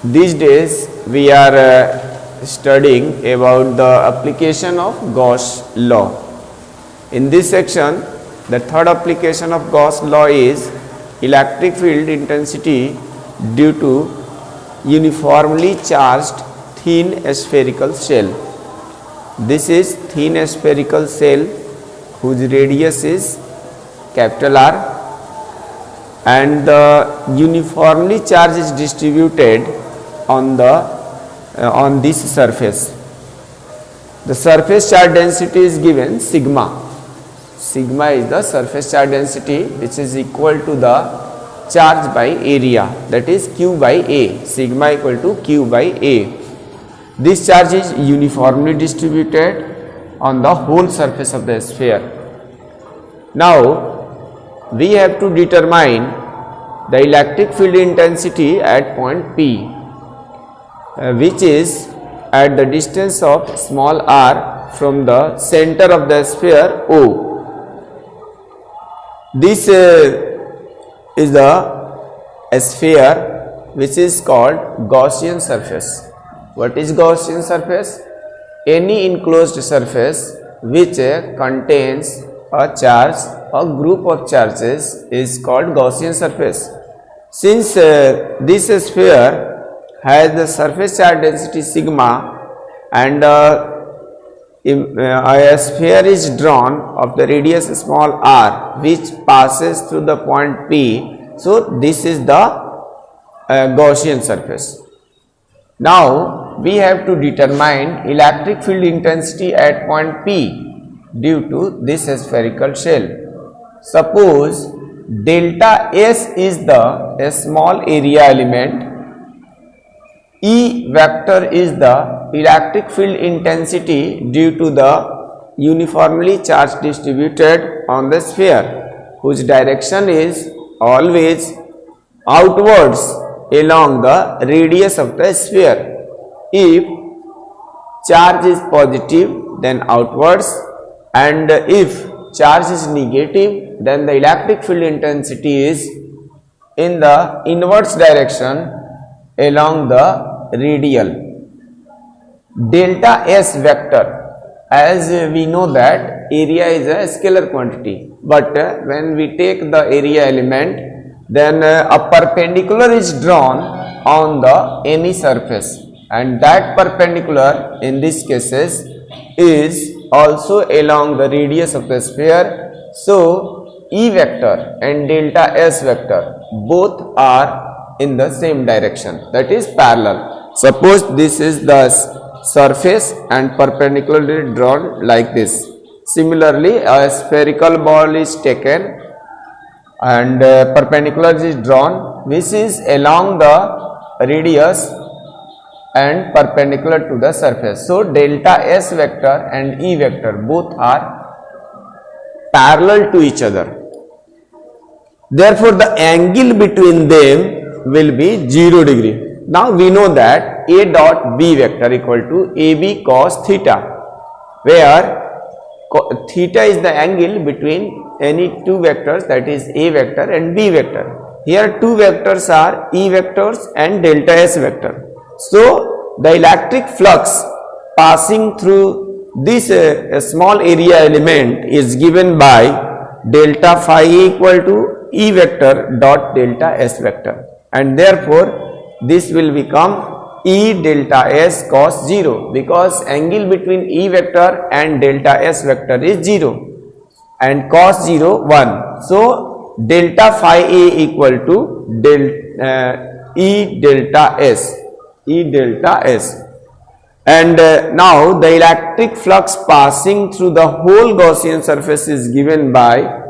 These days we are studying about the application of Gauss law. In this section, the third application of Gauss law is electric field intensity due to uniformly charged thin spherical shell. This is thin spherical shell whose radius is capital R, and the uniformly charge is distributed on this surface. The surface charge density is given sigma. Sigma is the surface charge density, which is equal to the charge by area, that is Q by A. Sigma equal to Q by A. This charge is uniformly distributed on the whole surface of the sphere. Now we have to determine the electric field intensity at point P, which is at the distance of small r from the center of the sphere O. This is the sphere which is called Gaussian surface. What is Gaussian surface? Any enclosed surface which contains a charge, a group of charges, is called Gaussian surface. Since this sphere has the surface charge density sigma, and a sphere is drawn of the radius small r which passes through the point P, so this is the Gaussian surface. Now we have to determine electric field intensity at point P due to this spherical shell. Suppose delta S is the small area element, E vector is the electric field intensity due to the uniformly charged distributed on the sphere, whose direction is always outwards along the radius of the sphere. If charge is positive, then outwards, and if charge is negative, then the electric field intensity is in the inverse direction along the radial. Delta S vector, as we know that area is a scalar quantity, but when we take the area element, then a perpendicular is drawn on the any surface, and that perpendicular in this cases is also along the radius of the sphere. So E vector and delta S vector both are in the same direction, that is parallel. Suppose this is the surface and perpendicularly drawn like this. Similarly, a spherical ball is taken and perpendicular is drawn which is along the radius and perpendicular to the surface. So delta S vector and E vector both are parallel to each other. Therefore the angle between them will be 0 degree. Now we know that A dot B vector equal to AB cos theta, where theta is the angle between any two vectors, that is A vector and B vector. Here two vectors are E vectors and delta S vector. So the electric flux passing through this small area element is given by delta phi equal to E vector dot delta S vector, and therefore this will become E delta S cos 0, because angle between E vector and delta S vector is 0 and cos 0 1. So delta phi A equal to E delta S, E delta S. And now the electric flux passing through the whole Gaussian surface is given by,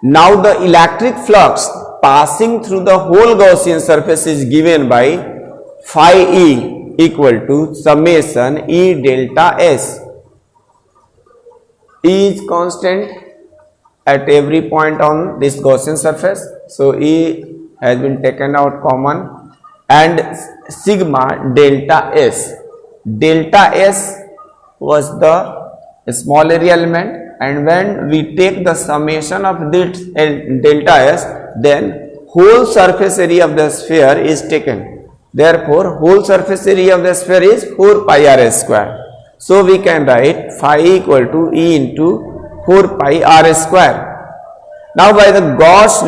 now the electric flux passing through the whole Gaussian surface is given by phi E equal to summation E delta S. E is constant at every point on this Gaussian surface, so E has been taken out common, and sigma delta S. Delta S was the small area element, and when we take the summation of this delta S, then whole surface area of the sphere is taken. Therefore, whole surface area of the sphere is 4 pi r square. So, we can write phi equal to E into 4 pi r square. Now, by the Gauss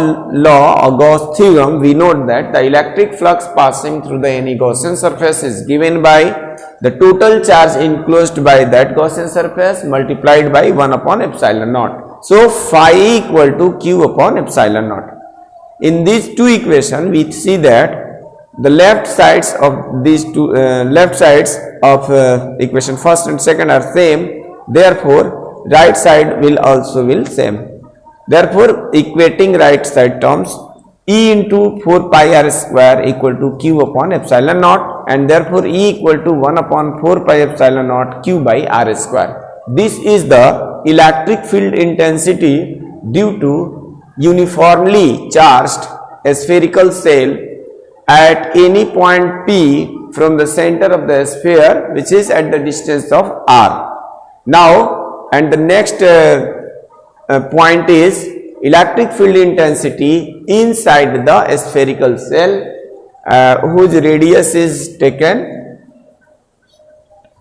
law or Gauss theorem, we note that the electric flux passing through the any Gaussian surface is given by the total charge enclosed by that Gaussian surface multiplied by 1 upon epsilon naught. So, phi equal to q upon epsilon naught. In these two equations, we see that the left sides of these two equation first and second are same. Therefore, right side will also same. Therefore, equating right side terms, E into 4 pi r square equal to q upon epsilon naught, and therefore E equal to 1 upon 4 pi epsilon naught q by r square. This is the electric field intensity due to uniformly charged spherical cell at any point P from the center of the sphere, which is at the distance of r. Now, and the next point is electric field intensity inside the spherical cell whose radius is taken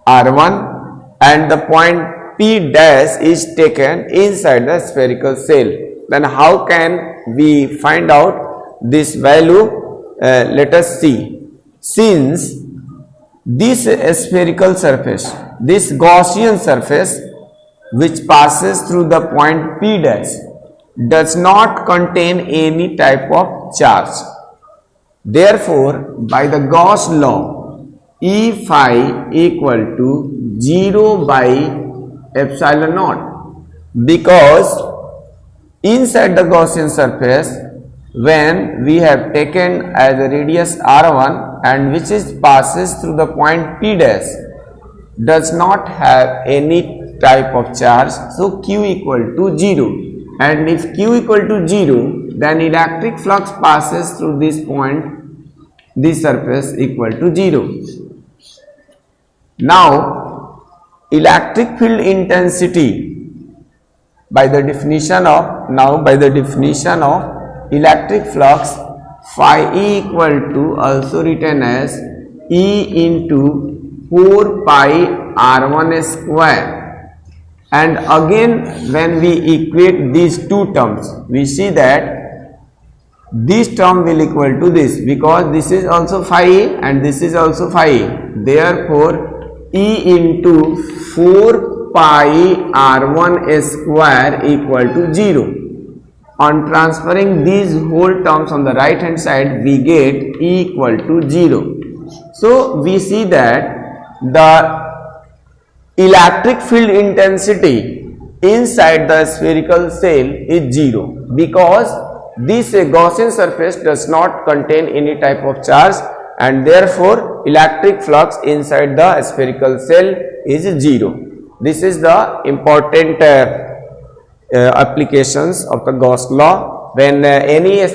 r1 and the point P dash is taken inside the spherical cell. Then how can we find out this value? Let us see. Since this spherical surface, this Gaussian surface which passes through the point P dash does not contain any type of charge. Therefore, by the Gauss law, E phi equal to 0 by epsilon naught, because inside the Gaussian surface, when we have taken as a radius r1 and which is passes through the point P dash does not have any type of charge, so q equal to 0, and if q equal to 0, then electric flux passes through this point, this surface equal to 0. Now, electric field intensity by the definition of electric flux, phi E equal to also written as E into 4 pi r1 square. And again, when we equate these two terms, we see that this term will equal to this, because this is also phi A and this is also phi A. Therefore, E into 4 pi r1 square equal to 0. On transferring these whole terms on the right hand side, we get E equal to 0. So, we see that the electric field intensity inside the spherical cell is 0, because this Gaussian surface does not contain any type of charge, and therefore electric flux inside the spherical cell is 0. This is the important applications of the Gauss law. When any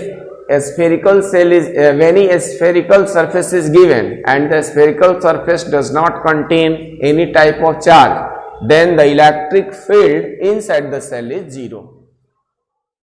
spherical cell is any spherical surface is given and the spherical surface does not contain any type of charge, then the electric field inside the cell is 0.